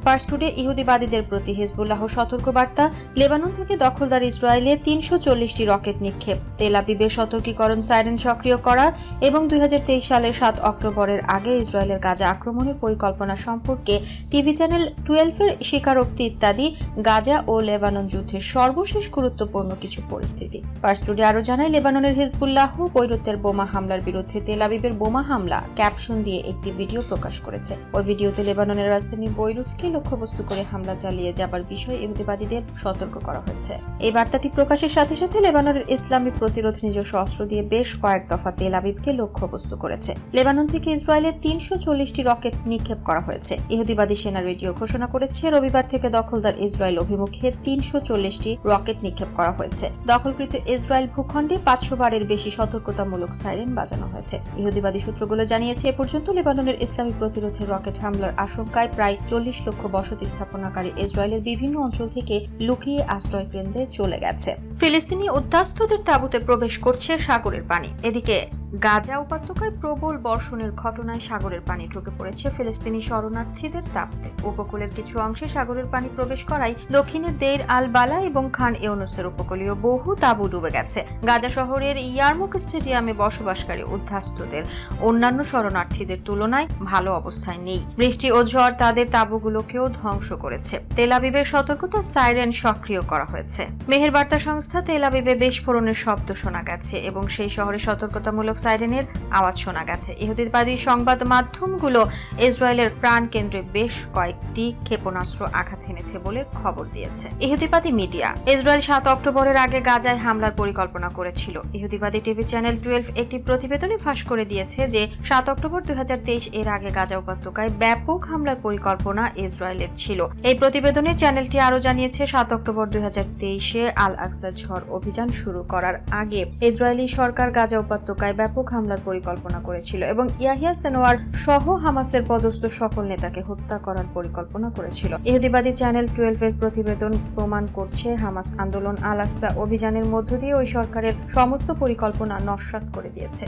ফার্স্ট টুডে ইহুদিবাদীদের প্রতি হিজবুল্লাহর সতর্কবার্তা, লেবানন থেকে দখলদার ইসরায়েলে ৩৪০টি রকেট নিক্ষেপ, তেল আবিবের সতর্কীকরণ সাইরেন সক্রিয় করা এবং ২০২৩ সালের ৭ অক্টোবরের আগে ইসরায়েলের গাজা আক্রমণের পরিকল্পনা সম্পর্কে টিভি চ্যানেল 12-এর স্বীকারোক্তি ইত্যাদি গাজা ও লেবানন যুদ্ধের সর্বশেষ গুরুত্বপূর্ণ কিছু পরিস্থিতি। ফার্স্ট টুডে আরও জানায়, লেবাননের হিজবুল্লাহ বৈরুতের বোমা হামলার বিরুদ্ধে তেল আবিবের বোমা হামলা ক্যাপশন দিয়ে একটি ভিডিও প্রকাশ করেছে। ওই ভিডিওতে লেবাননের রাজধানী বৈরুতকে লক্ষ্যবস্তু করে হামলা চালিয়ে যাবার বিষয়ে ইহুদিবাদীদের সতর্ক করা হয়েছে। এই বার্তাটি প্রকাশের সাথে সাথে লেবাননের ইসলামী প্রতিরোধ নিজস্ব অস্ত্র দিয়ে বেশ কয়েক দফা তেল আবিবকে লক্ষ্যবস্তু করেছে। লেবানন থেকে ইসরায়েলে ৩৪০টি রকেট নিক্ষেপ করা হয়েছে। ইহুদিবাদী সেনা রেডিও ঘোষণা করেছে, রবিবার থেকে দখলদার ইসরায়েল অভিমুখে ৩৪০টি রকেট নিক্ষেপ করা হয়েছে। দখলকৃত ইসরায়েল ভূখণ্ডে ৫০০ বারের বেশি সতর্কতামূলক সাইরেন বাজানো হয়েছে। ইহুদিবাদী সূত্রগুলো জানিয়েছে, এ পর্যন্ত লেবাননের ইসলামী প্রতিরোধের রকেট হামলার আশঙ্কায় প্রায় ৪০ লক্ষ বসতি স্থাপনাকারী ইসরায়েলের বিভিন্ন অঞ্চল থেকে লুকিয়ে আশ্রয় কেন্দ্রে চলে গেছে। ফিলিস্তিনি উদ্বাস্তুদের তাঁবুতে প্রবেশ করছে সাগরের পানি। এদিকে গাজা উপত্যকায় প্রবল বর্ষণের ঘটনায় সাগরের পানি ঢুকে পড়েছে ফিলিস্তিনি শরণার্থীদের তাঁবুতে। উপকূলের কিছু অংশে সাগরের পানি প্রবেশ করায় দক্ষিণের দেইর আল বালা এবং খান ইউনুসের উপকূলীয় বহু তাঁবু ডুবে গেছে। গাজা শহরের ইয়ারমুক স্টেডিয়ামে বসবাসকারী উদ্বাস্তুদের অন্যান্য শরণার্থীদের তুলনায় ভালো অবস্থায় নেই। বৃষ্টি ও ঝড় তাদের তাঁবুগুলোকেও ধ্বংস করেছে। তেল আবিবের সতর্কতা সাইরেন সক্রিয় করা হয়েছে। মেহের বার্তা সংস্থা তেল আবিবে বিস্ফোরণের শব্দ শোনা গেছে এবং সেই শহরে সতর্কতামূলক সাইরেনের আওয়াজ শোনা গেছে। ইহুদিবাদী সংবাদ মাধ্যমগুলো ইসরায়েলের প্রাণ কেন্দ্রে বেশ কয়েকটি ক্ষেপণাস্ত্র আঘাত এনেছে বলে খবর দিয়েছে। ইহুদিবাদী মিডিয়া, ইসরায়েল ৭ অক্টোবরের আগে গাজায় হামলার পরিকল্পনা করেছিল। ইহুদিবাদী টিভি চ্যানেল 12 একটি প্রতিবেদনে ফাঁস করে দিয়েছে যে ৭ অক্টোবর ২০২৩ এর আগে গাজা উপত্যকায় ব্যাপক হামলার পরিকল্পনা ইসরায়েলের ছিল। এই প্রতিবেদনে চ্যানেলটি আরও জানিয়েছে, ৭ অক্টোবর ২০২৩-এ আল আকসা ঝড় অভিযান শুরু করার আগে ইসরায়েলি সরকার গাজা উপত্যকায় ব্যাপক হামলার পরিকল্পনা করেছিল এবং ইয়াহিয়া সিনওয়ার সহ হামাসের পদস্থ সকল নেতাকে হত্যা করার পরিকল্পনা করেছিল। ইহুদিবাদী চ্যানেল 12-এর প্রতিবেদন প্রমাণ করছে, হামাস আন্দোলন আল আকসা অভিযানের মধ্য দিয়ে ওই সরকারের সমস্ত পরিকল্পনা নস্যাৎ করে দিয়েছে।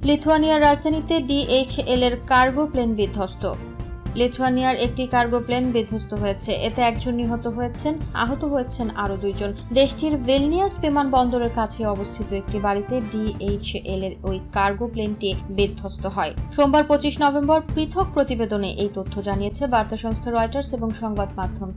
লিথুয়ানিয়ার রাজধানীতে DHL এর কার্গো প্লেন বিধ্বস্ত। লিথুয়ানিয়ার একটি কার্গো প্লেন বিধ্বস্ত হয়েছে। এতে একজন নিহত হয়েছেন, আহত হয়েছেন আরো 2 জন। দেশটির ভিলনিয়াস বিমানবন্দরের কাছে অবস্থিত একটি বাড়িতে DHL এর ওই কার্গো প্লেনটি বিধ্বস্ত হয়। সোমবার 25 নভেম্বর পৃথক প্রতিবেদনে এই তথ্য জানিয়েছে বার্তা সংস্থা রয়টার্স এবং সংবাদ মাধ্যম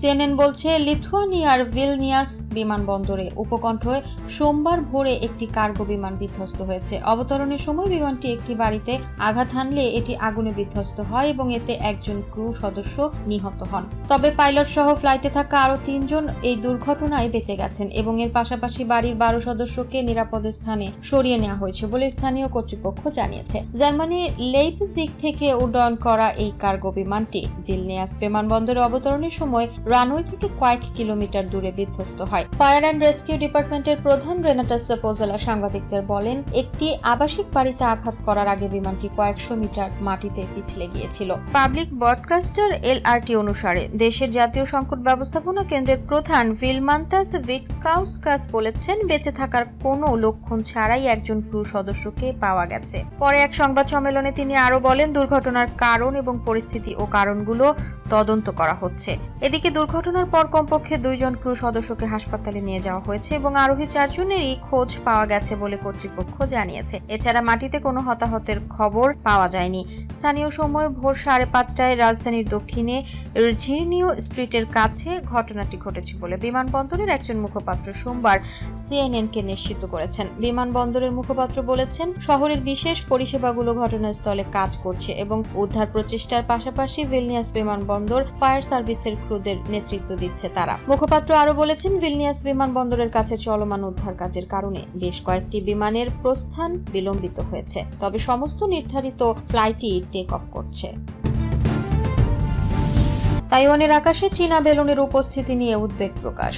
CNN বলছে, লিথুয়ানিয়ার ভিলনিয়াস বিমানবন্দরে উপকণ্ঠে সোমবার ভোরে একটি কার্গো বিমান বিধ্বস্ত হয়েছে। অবতরণের সময় বিমানটি একটি বাড়িতে আঘাত হানলে এটি আগুনে বিধ্বস্ত হয় এবং এতে একজন ক্রু সদস্য নিহত হন। তবে পাইলট সহ ফ্লাইটে থাকা আরো 3 জন এই দুর্ঘটনায় বেঁচে গেছেন এবং এর পাশাপাশি বাড়ির 12 সদস্যকে নিরাপদ স্থানে সরিয়ে নেওয়া হয়েছে বলে স্থানীয় কর্তৃপক্ষ জানিয়েছে। জার্মানির লেইপজিগ থেকে উড্ডয়ন করা এই কার্গো বিমানটি ভিলনিয়াস বিমানবন্দরে অবতরণের সময় রানওয়ে থেকে কয়েক কিলোমিটার দূরে বিধ্বস্ত হয়। ফায়ার অ্যান্ড রেস্কিউ ডিপার্টমেন্টের প্রধান রেনাটা সাপোজেলা সাংবাদিকদের বলেন, একটি আবাসিক বাড়িতে আঘাত করার আগে বিমানটি কয়েকশো মিটার মাটিতে পিছলে গিয়েছিল। পাবলিক ব্রডকাস্টার LRT অনুসারে দেশের জাতীয় সংকট ব্যবস্থাপনা কেন্দ্রের প্রধান ভিলমান্তাস ভিটকাউস্কাস বলেছেন, বেঁচে থাকার কোনো লক্ষণ ছাড়াই একজন ক্রু সদস্যকে পাওয়া গেছে। পরে এক সংবাদ সম্মেলনে তিনি আরো বলেন, দুর্ঘটনার কারণ এবং পরিস্থিতি ও কারণগুলো তদন্ত করা হচ্ছে। এদিকে দুর্ঘটনার পর কমপক্ষে 2 জন ক্রু সদস্যকে হাসপাতালে নিয়ে যাওয়া হয়েছে এবং আরোহী 4 জনেরই খোঁজ পাওয়া গেছে বলে কর্তৃপক্ষ জানিয়েছে। এছাড়া মাটিতে কোনো হতাহতের খবর পাওয়া যায়নি। স্থানীয় সময় ভোর 5:30টায় রাজধানীর দক্ষিণে র্জিনিউ স্ট্রিটের কাছে ঘটনাটি ঘটেছে বলে বিমানবন্দরের একজন মুখপাত্র সোমবার CNN-কে নিশ্চিত করেছেন। বিমানবন্দরের মুখপাত্র বলেছেন, শহরের বিশেষ পরিষেবাগুলো ঘটনাস্থলে কাজ করছে এবং উদ্ধার প্রচেষ্টার পাশাপাশি ভিলনিয়াস বিমানবন্দর ফায়ার সার্ভিসের ক্রুদের নেতৃত্ব দিচ্ছে তারা। মুখপাত্র আরো বলেছেন, ভিলনিয়াস বিমানবন্দরের কাছে চলমান উদ্ধার কাজের কারণে বেশ কয়েকটি বিমানের প্রস্থান বিলম্বিত হয়েছে, তবে সমস্ত নির্ধারিত ফ্লাইটই টেক অফ করছে। তাইওয়ানের আকাশে চীনা বেলুনের উপস্থিতি নিয়ে উদ্বেগ প্রকাশ।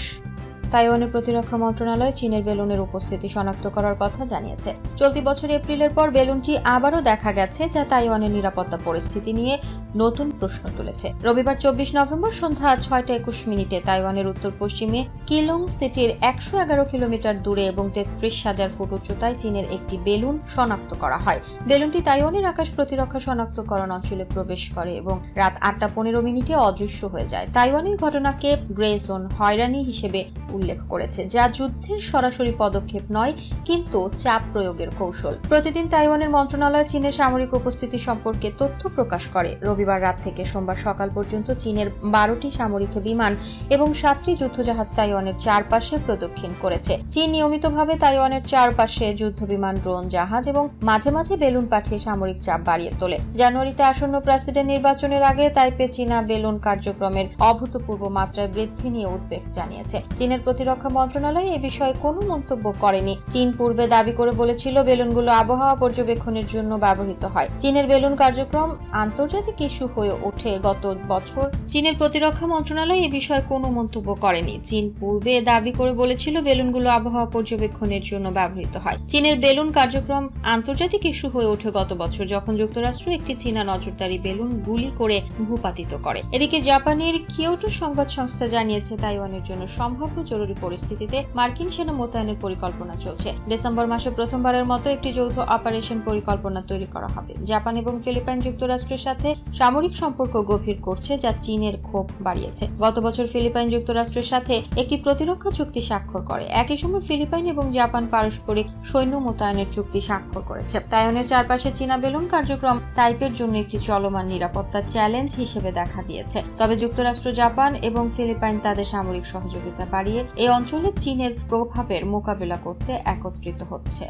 তাইওয়ানের প্রতিরক্ষা মন্ত্রণালয় চীনের বেলুনের উপস্থিতি শনাক্ত করার কথা জানিয়েছে। চলতি বছর এপ্রিলের পর বেলুনটি আবারও দেখা গেছে, যা তাইওয়ানের নিরাপত্তা পরিস্থিতি নিয়ে নতুন প্রশ্ন তুলেছে। রবিবার 24 নভেম্বর সন্ধ্যা 6:21 তাইওয়ানের উত্তর পশ্চিমে কিলং সিটির 111 কিলোমিটার দূরে এবং 33,000 ফুট উচ্চতায় চীনের একটি বেলুন শনাক্ত করা হয়। বেলুনটি তাইওয়ানের আকাশ প্রতিরক্ষা শনাক্তকরণ অঞ্চলে প্রবেশ করে এবং রাত 8:15 অদৃশ্য হয়ে যায়। তাইওয়ানের ঘটনাকে গ্রে জোন হয়রানি হিসেবে উল্লেখ করেছে, যা যুদ্ধের সরাসরি পদক্ষেপ নয় কিন্তু চাপ প্রয়োগের কৌশল। প্রতিদিন তাইওয়ানের মন্ত্রণালয় চীনের সামরিক উপস্থিতি সম্পর্কে তথ্য প্রকাশ করে। রবিবার রাত থেকে সোমবার সকাল পর্যন্ত চীনের 12টি সামরিক বিমান এবং 7টি যুদ্ধজাহাজ তাইওয়ানের চারপাশে প্রদক্ষিণ করেছে। চীন নিয়মিতভাবে তাইওয়ানের চারপাশে যুদ্ধবিমান, ড্রোন, জাহাজ এবং মাঝে মাঝে বেলুন পাঠিয়ে সামরিক চাপ বাড়িয়ে তোলে। জানুয়ারিতে আসন্ন প্রেসিডেন্ট নির্বাচনের আগে তাইপে চীনা বেলুন কার্যক্রমের অভূতপূর্ব মাত্রায় বৃদ্ধি নিয়ে উদ্বেগ জানিয়েছে। চীনের প্রতিরক্ষা মন্ত্রণালয় এ বিষয়ে কোনো মন্তব্য করেনি। চীন পূর্বে দাবি করে বলেছিল বেলুনগুলো আবহাওয়া পর্যবেক্ষণের জন্য ব্যবহৃত হয়। চীনের বেলুন কার্যক্রম আন্তর্জাতিক ইস্যু হয়ে ওঠে গত বছর। চীনের প্রতিরক্ষা মন্ত্রণালয় এ বিষয়ে কোনো মন্তব্য করেনি। চীন পূর্বে দাবি করে বলেছিল বেলুনগুলো আবহাওয়া পর্যবেক্ষণের জন্য ব্যবহৃত হয়। চীনের বেলুন কার্যক্রম আন্তর্জাতিক ইস্যু হয়ে ওঠে গত বছর, যখন যুক্তরাষ্ট্র একটি চীনা নজরদারি বেলুন গুলি করে ভূপাতিত করে। এদিকে জাপানের কিয়োটো সংবাদ সংস্থা জানিয়েছে তাইওয়ানের জন্য সম্ভাব্য জরুরি পরিস্থিতিতে মার্কিন সেনা মোতায়েনের পরিকল্পনা চলছে। ডিসেম্বর মাসে প্রথমবারের মতো একটি যৌথ অপারেশন পরিকল্পনা তৈরি করা হবে। জাপান এবং ফিলিপাইন যুক্তরাষ্ট্রের সাথে সামরিক সম্পর্ক গভীর করছে, যা চীনের ক্ষোভ বাড়িয়েছে। গত বছর ফিলিপাইন যুক্তরাষ্ট্রের সাথে একটি প্রতিরক্ষা চুক্তি স্বাক্ষর করে। একই সময় ফিলিপাইন এবং জাপান পারস্পরিক সৈন্য মোতায়েনের চুক্তি স্বাক্ষর করেছে। তাইওয়ানের চারপাশে চীনা বেলুন কার্যক্রম তাইপের জন্য একটি চলমান নিরাপত্তা চ্যালেঞ্জ হিসেবে দেখা দিয়েছে। তবে যুক্তরাষ্ট্র, জাপান এবং ফিলিপাইন তাদের সামরিক সহযোগিতা বাড়িয়ে এই অঞ্চলে চীনের প্রভাবের মোকাবিলা করতে একত্রিত হচ্ছে।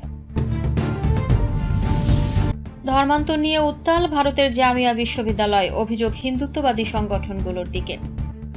ধর্মান্তর নিয়ে উত্তাল ভারতের জামিয়া বিশ্ববিদ্যালয়, অভিযোগ হিন্দুত্ববাদী সংগঠনগুলোর দিকে।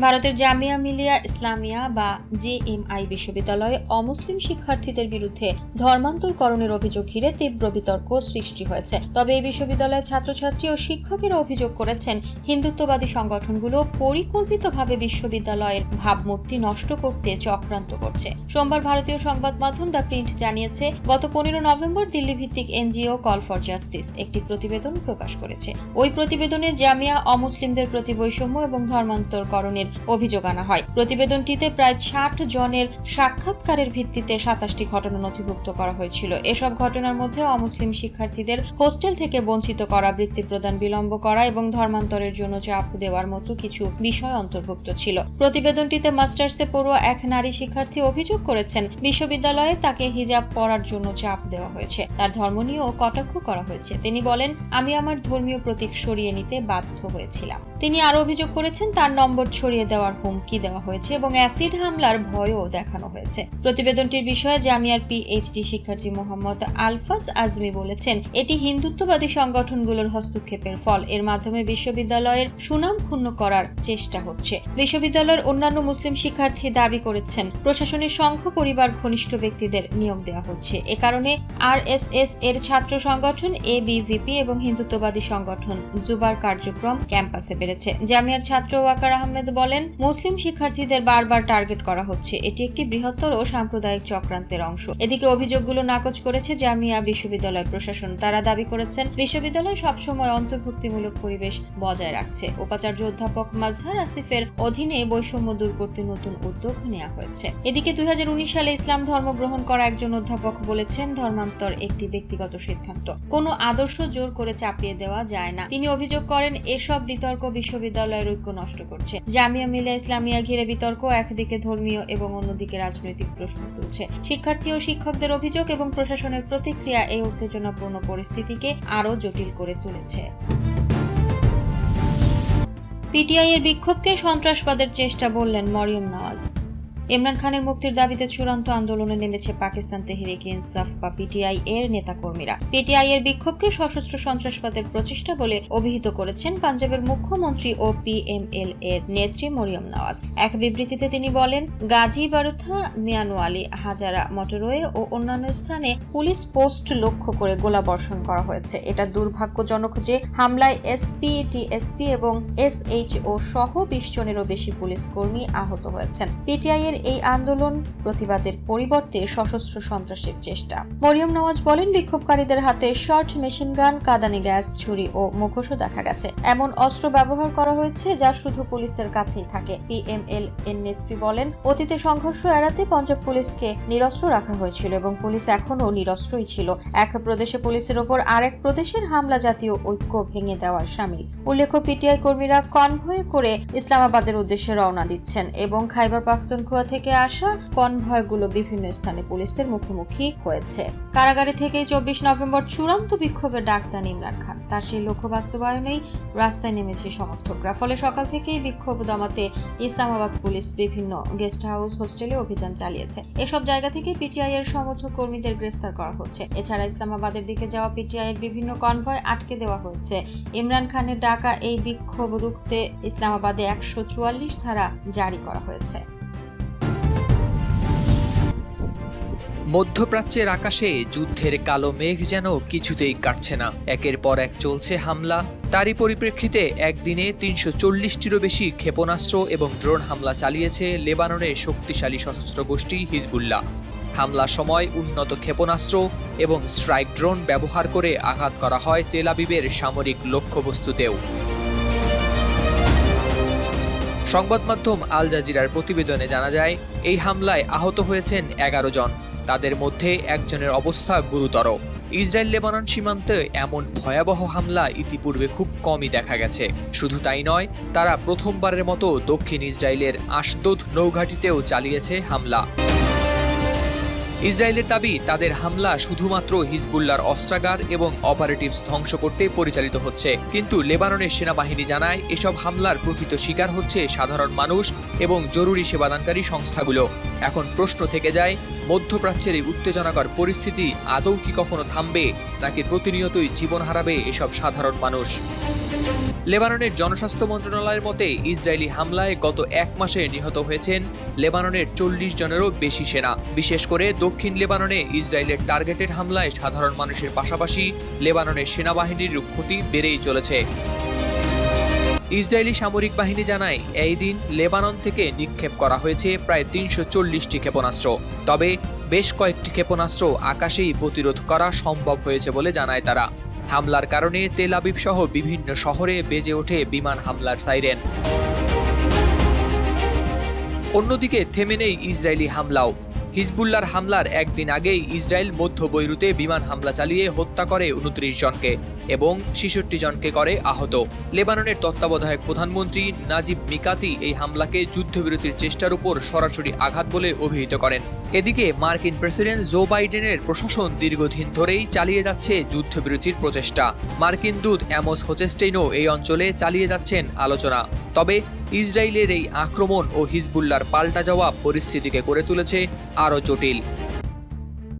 ভারতের জামিয়া মিলিয়া ইসলামিয়া বা জেএমআই বিশ্ববিদ্যালয়ে অমুসলিম শিক্ষার্থীদের বিরুদ্ধে ধর্মান্তরকরণের অভিযোগ ঘিরে তীব্র বিতর্ক সৃষ্টি হয়েছে। তবে এই বিশ্ববিদ্যালয়ের ছাত্রছাত্রী ও শিক্ষকেরা অভিযোগ করেছেন হিন্দুত্ববাদী সংগঠনগুলো পরিকল্পিতভাবে বিশ্ববিদ্যালয়ের ভাবমূর্তি নষ্ট করতে চক্রান্ত করছে। সোমবার ভারতীয় সংবাদ মাধ্যম দ্য প্রিন্ট জানিয়েছে, গত 15 নভেম্বর দিল্লি ভিত্তিক এনজিও কল ফর জাস্টিস একটি প্রতিবেদন প্রকাশ করেছে। ওই প্রতিবেদনে জামিয়া অমুসলিমদের প্রতি বৈষম্য এবং ধর্মান্তরকরণের অভিযোগ আনা হয়। প্রতিবেদনটিতে প্রায় 60 জনের সাক্ষাৎকারের ভিত্তিতে 27টি ঘটনা নথিভুক্ত করা হয়েছিল। এসব ঘটনার মধ্যে অমুসলিম শিক্ষার্থীদের হোস্টেল থেকে বঞ্চিত করা, বৃত্তি প্রদান বিলম্ব করা এবং ধর্মান্তরের জন্য চাপ দেওয়ার মতো কিছু বিষয় অন্তর্ভুক্ত ছিল। প্রতিবেদনটিতে মাস্টার্সে পড়ুয়া এক নারী শিক্ষার্থী অভিযোগ করেছেন, বিশ্ববিদ্যালয়ে তাকে হিজাব পরার জন্য চাপ দেওয়া হয়েছে, তার ধর্ম নিয়েও কটাক্ষ করা হয়েছে। তিনি বলেন, আমি আমার ধর্মীয় প্রতীক সরিয়ে নিতে বাধ্য হয়েছিলাম। তিনি আরো অভিযোগ করেছেন, তার নম্বর ছড়িয়ে দেওয়ার হুমকি দেওয়া হয়েছে এবং অ্যাসিড হামলার ভয়ও দেখানো হয়েছে। প্রতিবেদনটির বিষয়ে জামিয়ার পিএইচডি শিক্ষার্থী মোহাম্মদ আলফাস আজমি বলেছেন, এটি হিন্দুত্ববাদী সংগঠনগুলোর হস্তক্ষেপের ফল। এর মাধ্যমে বিশ্ববিদ্যালয়ের সুনাম ক্ষুণ্ণ করার চেষ্টা হচ্ছে। বিশ্ববিদ্যালয়ের অন্যান্য মুসলিম শিক্ষার্থী দাবি করেছেন, প্রশাসনের সংঘ পরিবার ঘনিষ্ঠ ব্যক্তিদের নিয়োগ দেওয়া হচ্ছে। এ কারণে আরএসএস এর ছাত্র সংগঠন এবিভিপি এবং হিন্দুত্ববাদী সংগঠন জুবার কার্যক্রম ক্যাম্পাসে বেড়েছে। জামিয়ার ছাত্র ওয়াকার আহমেদ বলেন, মুসলিম শিক্ষার্থীদের বারবার টার্গেট করা হচ্ছে। এটি একটি বৃহত্তর ও সাম্প্রদায়িক চক্রান্তের অংশ। এদিকে অভিযোগগুলো নাকচ করেছে জামিয়া বিশ্ববিদ্যালয় প্রশাসন। তারা দাবি করেছেন, বিশ্ববিদ্যালয় সবসময় অন্তর্ভুক্তিমূলক পরিবেশ বজায় রাখছে। উপাচার্য অধ্যাপক মাজহার আসিফের অধীনে বৈষম্য দূর করতে নতুন উদ্যোগ নেওয়া হয়েছে। এদিকে 2019 সালে ইসলাম ধর্ম গ্রহণ করা একজন অধ্যাপক বলেছেন, ধর্মান্তর একটি ব্যক্তিগত সিদ্ধান্ত, কোনো আদর্শ জোর করে চাপিয়ে দেওয়া যায় না। তিনি অভিযোগ করেন, এসব বিতর্ক বিশ্ববিদ্যালয়ের ঐক্য নষ্ট করছে। জামিয়া মিলিয়া ইসলামিয়া ঘিরে বিতর্ক একদিকে ধর্মীয় এবং অন্যদিকে রাজনৈতিক প্রশ্ন তুলছে। শিক্ষার্থী ও শিক্ষকদের অভিযোগ এবং প্রশাসনের প্রতিক্রিয়া এই উত্তেজনাপূর্ণ পরিস্থিতিকে আরো জটিল করে তুলেছে। পিটিআই এর বিক্ষোভকে সন্ত্রাসবাদের চেষ্টা বললেন মরিয়ম নওয়াজ। ইমরান খানের মুক্তির দাবিতে চূড়ান্ত আন্দোলনে নেমেছে পাকিস্তান তেহরিক ইনসাফ বা পিটিআই এর নেতাকর্মীরা। পিটিআই এর বিক্ষোভকে সশস্ত্র সন্ত্রাসবাদের প্রচেষ্টা বলে অভিহিত করেছেন পাঞ্জাবের মুখ্যমন্ত্রী ও পিএমএল এর নেত্রী মরিয়ম নওয়াজ। এক বিবৃতিতে তিনি বলেন, গাজী বারুথা, মিয়ানওয়ালি, হাজারা মোটরওয়ে ও অন্যান্য স্থানে পুলিশ পোস্ট লক্ষ্য করে গোলাবর্ষণ করা হয়েছে। এটা দুর্ভাগ্যজনক যে হামলায় এসপি, টিএসপি এবং এসএইচও সহ 20 জনেরও বেশি পুলিশ কর্মী আহত হয়েছেন। পিটিআই এর এই আন্দোলন প্রতিবাদের পরিবর্তে সশস্ত্র সন্ত্রাসের চেষ্টা। মরিয়ম নওয়াজ বলেন, বিক্ষোভকারীদের হাতে শর্ট মেশিন গান, কাঁদানি গ্যাস, ছুরি ও মুখোশও দেখা গেছে। এমন অস্ত্র ব্যবহার করা হয়েছে যা শুধু পুলিশের কাছেই থাকে। পিএমএল এর নেত্রী বলেন, অতীতে সংঘর্ষ এড়াতে পঞ্জাব পুলিশকে নিরস্ত্র রাখা হয়েছিল এবং পুলিশ এখনও নিরস্ত্রই ছিল। এক প্রদেশে পুলিশের ওপর আরেক প্রদেশের হামলা জাতীয় ঐক্য ভেঙে দেওয়ার শামিল। উল্লেখ্য, পিটিআই কর্মীরা কনভয়ে করে ইসলামাবাদের উদ্দেশ্যে রওনা দিচ্ছেন এবং খাইবার পাখতুনখোয়া থেকে আসা কনভয়গুলো বিভিন্ন স্থানে পুলিশের মুখোমুখি হয়েছে। কারাগারে থেকে 24 নভেম্বর চূড়ান্ত বিক্ষোভের ডাক দেন ইমরান খান। তার সেই লক্ষ্য বাস্তবায়নেই রাস্তায় নেমেছে সমর্থকরা। ফলে সকাল থেকেই বিক্ষোভ দমাতে ইসলামাবাদ পুলিশ বিভিন্ন গেস্ট হাউস, হোস্টেলে অভিযান চালিয়েছে। এসব জায়গা থেকে পিটিআই এর সমর্থক কর্মীদের গ্রেফতার করা হচ্ছে। এছাড়া ইসলামাবাদের দিকে যাওয়া পিটিআই এর বিভিন্ন কনভয় আটকে দেওয়া হয়েছে। ইমরান খানের ডাকা এই বিক্ষোভ রুখতে ইসলামাবাদে 144 ধারা জারি করা হয়েছে। মধ্যপ্রাচ্যের আকাশে যুদ্ধের কালো মেঘ যেন কিছুতেই কাটছে না। একের পর এক চলছে হামলা। তারই পরিপ্রেক্ষিতে একদিনে 340টিরও বেশি ক্ষেপণাস্ত্র এবং ড্রোন হামলা চালিয়েছে লেবাননের শক্তিশালী সশস্ত্র গোষ্ঠী হিজবুল্লাহ। হামলার সময় উন্নত ক্ষেপণাস্ত্র এবং স্ট্রাইক ড্রোন ব্যবহার করে আঘাত করা হয় তেল আবিবের সামরিক লক্ষ্যবস্তুতেও। সংবাদ মাধ্যম আল জাজিরার প্রতিবেদনে জানা যায়, এই হামলায় আহত হয়েছেন 11 জন। তাদের মধ্যে একজনের অবস্থা গুরুতর। ইসরায়েল লেবানন সীমান্তে এমন ভয়াবহ হামলা ইতিপূর্বে খুব কমই দেখা গেছে। শুধু তাই নয়, তারা প্রথমবারের মতো দক্ষিণ ইসরায়েলের আশদোদ নৌঘাঁটিতেও চালিয়েছে হামলা। ইসরায়েলের দাবি, তাদের হামলা শুধুমাত্র হিজবুল্লাহর অস্ত্রাগার এবং অপারেটিভস ধ্বংস করতে পরিচালিত হচ্ছে। কিন্তু লেবাননের সেনাবাহিনী জানায়, এসব হামলার প্রকৃত শিকার হচ্ছে সাধারণ মানুষ এবং জরুরি সেবাদানকারী সংস্থাগুলো। এখন প্রশ্ন থেকে যায়, মধ্যপ্রাচ্যের এই উত্তেজনাকর পরিস্থিতি আদৌ কি কখনো থামবে, নাকি প্রতিনিয়তই জীবন হারাবে এসব সাধারণ মানুষ? লেবাননের জনস্বাস্থ্য মন্ত্রণালয়ের মতে, ইসরায়েলি হামলায় গত 1 মাসে নিহত হয়েছেন লেবাননের 40 জনেরও বেশি সেনা। বিশেষ করে দক্ষিণ লেবাননে ইসরায়েলের টার্গেটেড হামলায় সাধারণ মানুষের পাশাপাশি লেবাননের সেনাবাহিনীর ক্ষতি বেড়েই চলেছে। ইসরায়েলি সামরিক বাহিনী জানায়, এই দিন লেবানন থেকে নিক্ষেপ করা হয়েছে প্রায় 340টি ক্ষেপণাস্ত্র। তবে বেশ কয়েকটি ক্ষেপণাস্ত্র আকাশেই প্রতিরোধ করা সম্ভব হয়েছে বলে জানায় তারা। হামলার কারণে তেল আবিব সহ বিভিন্ন শহরে বেজে ওঠে বিমান হামলার সাইরেন। অন্যদিকে থেমে নেই ইসরায়েলি হামলাও। হিজবুল্লাহর হামলার একদিন আগেই ইসরায়েল মধ্য বৈরুতে বিমান হামলা চালিয়ে হত্যা করে 29 জনকে এবং 66 জনকে করে আহত। লেবাননের তত্ত্বাবধায়ক প্রধানমন্ত্রী নাজিব মিকাতি এই হামলাকে যুদ্ধবিরতির চেষ্টার উপর সরাসরি আঘাত বলে অভিহিত করেন। এদিকে মার্কিন প্রেসিডেন্ট জো বাইডেনের প্রশাসন দীর্ঘদিন ধরেই চালিয়ে যাচ্ছে যুদ্ধবিরতির প্রচেষ্টা। মার্কিন দূত অ্যামোস হোচেস্টেইনও এই অঞ্চলে চালিয়ে যাচ্ছেন আলোচনা। তবে ইসরায়েলের এই আক্রমণ ও হিজবুল্লাহর পাল্টা জবাব পরিস্থিতিকে করে তুলেছে আরও জটিল।